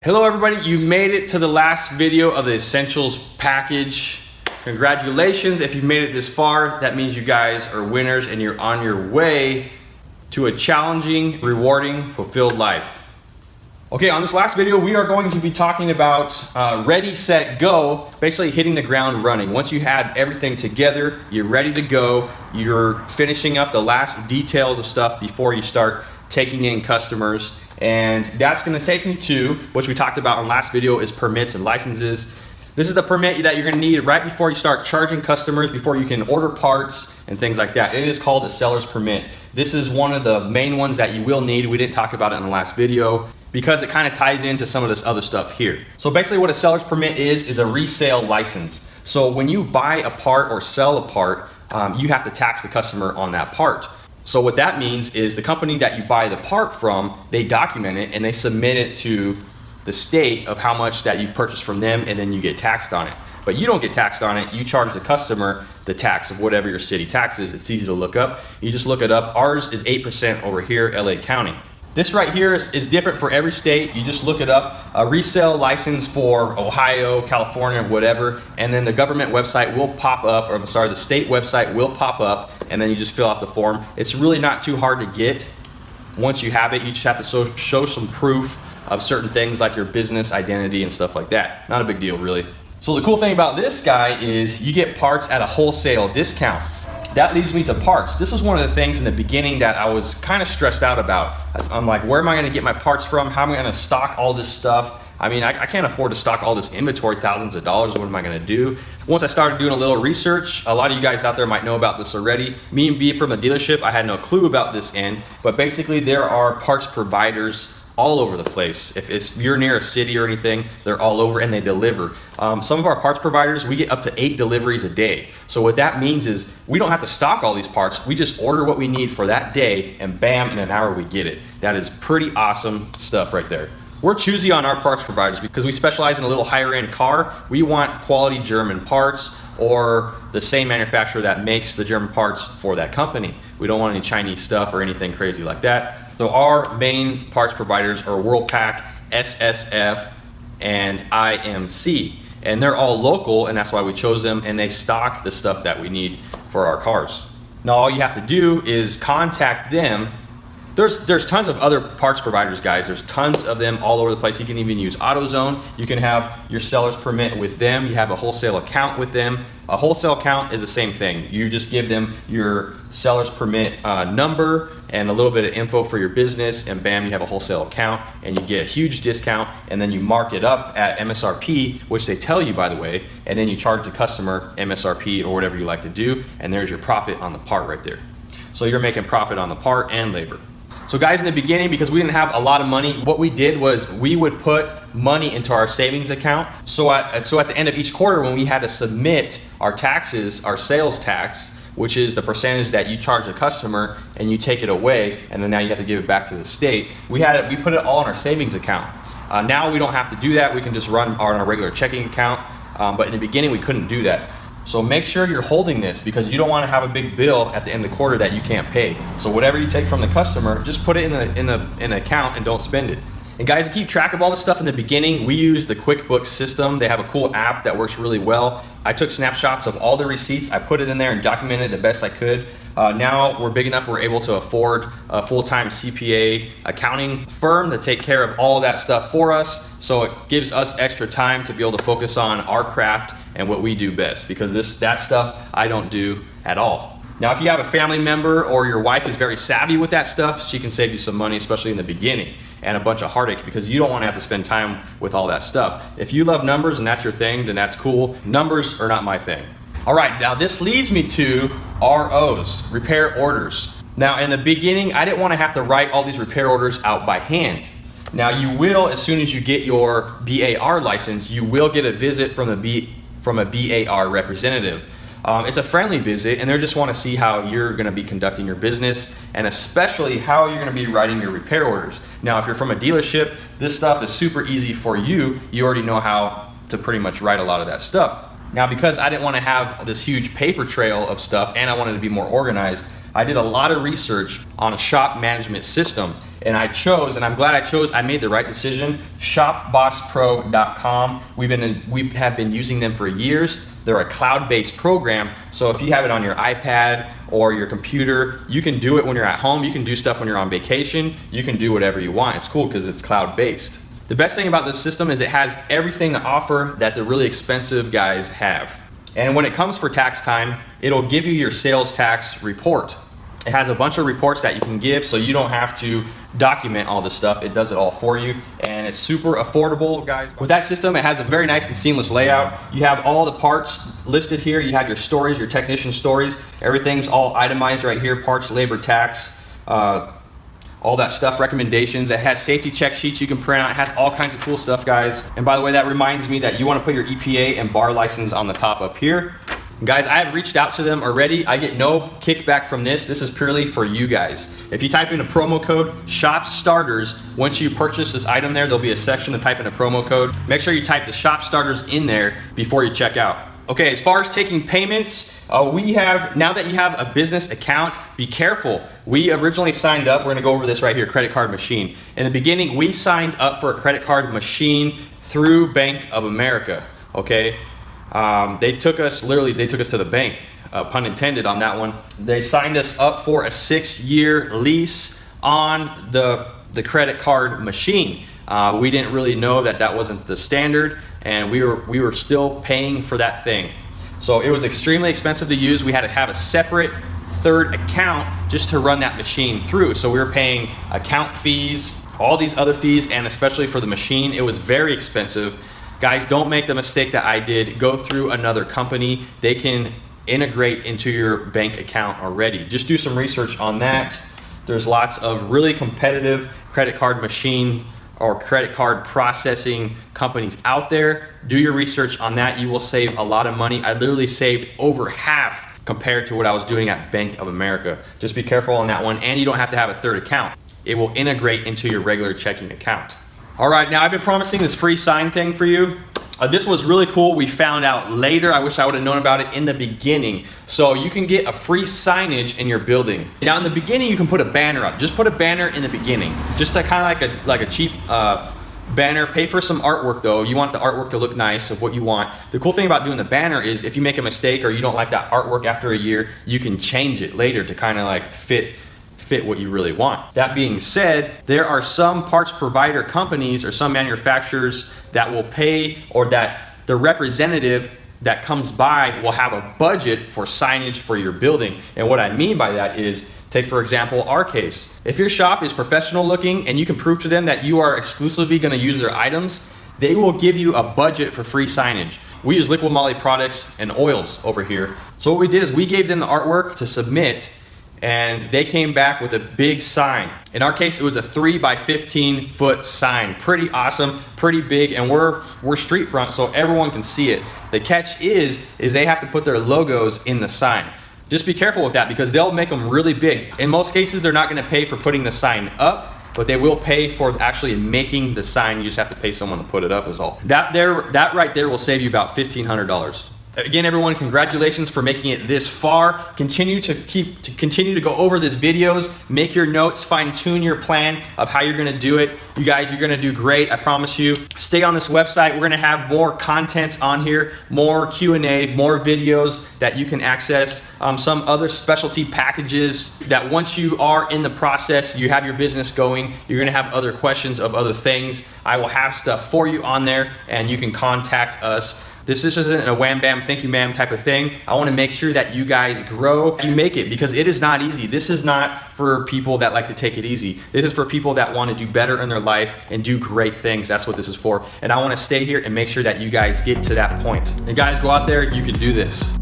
Hello everybody, you made it to the last video of the Essentials package. Congratulations, if you made it this far, that means you guys are winners and you're on your way to a challenging, rewarding, fulfilled life. Okay, on this last video, we are going to be talking about ready, set, go, basically hitting the ground running. Once you had everything together, you're ready to go, you're finishing up the last details of stuff before you start taking in customers. And that's gonna take me to, which we talked about in last video, is permits and licenses. This is the permit that you're gonna need right before you start charging customers, before you can order parts and things like that. It is called a seller's permit. This is one of the main ones that you will need. We didn't talk about it in the last video because it kind of ties into some of this other stuff here. So basically what a seller's permit is a resale license. So when you buy a part or sell a part, you have to tax the customer on that part. So what that means is the company that you buy the part from, they document it and they submit it to the state of how much that you've purchased from them, and then you get taxed on it. But you don't get taxed on it, you charge the customer the tax of whatever your city tax is. It's easy to look up. You just look it up. Ours is 8% over here, LA County. This right here is different for every state. You just look it up. A resale license for Ohio, California, whatever, and then the government website will pop up, or I'm sorry, the state website will pop up, and then you just fill out the form. It's really not too hard to get. Once you have it, you just have to show some proof of certain things like your business identity and stuff like that. Not a big deal, really. So the cool thing about this guy is you get parts at a wholesale discount. That leads me to parts. This is one of the things in the beginning that I was kind of stressed out about. I'm like, where am I gonna get my parts from? How am I gonna stock all this stuff? I mean, I can't afford to stock all this inventory, thousands of dollars. What am I gonna do? Once I started doing a little research, a lot of you guys out there might know about this already. Me and being from a dealership, I had no clue about this end, but basically there are parts providers all over the place. If you're near a city or anything, they're all over and they deliver. Some of our parts providers, we get up to 8 deliveries a day. So what that means is we don't have to stock all these parts. We just order what we need for that day and bam, in an hour we get it. That is pretty awesome stuff right there. We're choosy on our parts providers because we specialize in a little higher end car. We want quality German parts or the same manufacturer that makes the German parts for that company. We don't want any Chinese stuff or anything crazy like that. So our main parts providers are Worldpac, SSF, and IMC. And they're all local, and that's why we chose them, and they stock the stuff that we need for our cars. Now all you have to do is contact them. There's tons of other parts providers, guys. There's tons of them all over the place. You can even use AutoZone. You can have your seller's permit with them. You have a wholesale account with them. A wholesale account is the same thing. You just give them your seller's permit number and a little bit of info for your business, and bam, you have a wholesale account, and you get a huge discount, and then you mark it up at MSRP, which they tell you, by the way, and then you charge the customer MSRP or whatever you like to do, and there's your profit on the part right there. So you're making profit on the part and labor. So guys, in the beginning, because we didn't have a lot of money, what we did was we would put money into our savings account. So at the end of each quarter, when we had to submit our taxes, our sales tax, which is the percentage that you charge the customer and you take it away, and then now you have to give it back to the state, we put it all in our savings account. Now we don't have to do that. We can just run on our regular checking account. But in the beginning, we couldn't do that. So make sure you're holding this because you don't want to have a big bill at the end of the quarter that you can't pay. So whatever you take from the customer, just put it in the account and don't spend it. And guys, to keep track of all this stuff in the beginning, we use the QuickBooks system. They have a cool app that works really well. I took snapshots of all the receipts. I put it in there and documented it the best I could. Now we're big enough, we're able to afford a full-time CPA accounting firm to take care of all of that stuff for us. So it gives us extra time to be able to focus on our craft and what we do best, because that stuff I don't do at all. Now, if you have a family member or your wife is very savvy with that stuff, she can save you some money, especially in the beginning, and a bunch of heartache because you don't want to have to spend time with all that stuff. If you love numbers and that's your thing, then that's cool. Numbers are not my thing. All right, now this leads me to ROs, repair orders. Now, in the beginning, I didn't want to have to write all these repair orders out by hand. Now, you will, as soon as you get your BAR license, you will get a visit from a BAR representative. It's a friendly visit, and they just want to see how you're going to be conducting your business, and especially how you're going to be writing your repair orders. Now, if you're from a dealership, this stuff is super easy for you. You already know how to pretty much write a lot of that stuff. Now, because I didn't want to have this huge paper trail of stuff and I wanted to be more organized, I did a lot of research on a shop management system. and I chose, and I'm glad I chose, I made the right decision, shopbosspro.com. We have been using them for years. They're a cloud-based program, so if you have it on your iPad or your computer, you can do it when you're at home, you can do stuff when you're on vacation, you can do whatever you want. It's cool because it's cloud-based. The best thing about this system is it has everything to offer that the really expensive guys have. And when it comes for tax time, it'll give you your sales tax report. It has a bunch of reports that you can give, so you don't have to document all this stuff. It does it all for you, and it's super affordable, guys. With that system, it has a very nice and seamless layout. You have all the parts listed here. You have your stories, your technician stories. Everything's all itemized right here, parts, labor, tax, all that stuff, recommendations. It has safety check sheets you can print out. It has all kinds of cool stuff, guys. And by the way, that reminds me that you want to put your EPA and bar license on the top up here. Guys, I have reached out to them already. I get no kickback from this. This is purely for you guys. If you type in a promo code, Shop Starters, once you purchase this item there, there'll be a section to type in a promo code. Make sure you type the Shop Starters in there before you check out. Okay, as far as taking payments, now that you have a business account, be careful. We originally signed up, we're gonna go over this right here, credit card machine. In the beginning, we signed up for a credit card machine through Bank of America, okay? They took us to the bank, pun intended on that one. They signed us up for a 6-year lease on the credit card machine. We didn't really know that wasn't the standard, and we were still paying for that thing. So it was extremely expensive to use. We had to have a separate third account just to run that machine through. So we were paying account fees, all these other fees, and especially for the machine, it was very expensive. Guys, don't make the mistake that I did. Go through another company. They can integrate into your bank account already. Just do some research on that. There's lots of really competitive credit card machines or credit card processing companies out there. Do your research on that. You will save a lot of money. I literally saved over half compared to what I was doing at Bank of America. Just be careful on that one, and you don't have to have a third account. It will integrate into your regular checking account. All right, now I've been promising this free sign thing for you. This was really cool. We found out later. I wish I would have known about it in the beginning. So you can get a free signage in your building. Now in the beginning, you can put a banner up. Just put a banner in the beginning. Just to kind of like a cheap banner. Pay for some artwork though. You want the artwork to look nice of what you want. The cool thing about doing the banner is if you make a mistake or you don't like that artwork after a year, you can change it later to kind of like fit what you really want. That being said, there are some parts provider companies or some manufacturers that will pay, or that the representative that comes by will have a budget for signage for your building. And what I mean by that is, take for example our case. If your shop is professional looking and you can prove to them that you are exclusively going to use their items, they will give you a budget for free signage. We use Liqui Moly products and oils over here. So what we did is we gave them the artwork to submit, and they came back with a big sign. In our case, it was a 3 by 15 foot sign. Pretty awesome, pretty big, and we're street front, so everyone can see it. The catch is they have to put their logos in the sign. Just be careful with that because they'll make them really big. In most cases, they're not gonna pay for putting the sign up, but they will pay for actually making the sign. You just have to pay someone to put it up is all. That right there will save you about $1,500. Again, everyone, congratulations for making it this far. Continue to go over these videos, make your notes, fine tune your plan of how you're gonna do it. You guys, you're gonna do great, I promise you. Stay on this website. We're gonna have more content on here, more Q&A, more videos that you can access, some other specialty packages that once you are in the process, you have your business going, you're gonna have other questions of other things. I will have stuff for you on there and you can contact us. This isn't a wham bam, thank you ma'am type of thing. I wanna make sure that you guys grow, you make it, because it is not easy. This is not for people that like to take it easy. This is for people that wanna do better in their life and do great things. That's what this is for. And I wanna stay here and make sure that you guys get to that point. And guys, go out there, you can do this.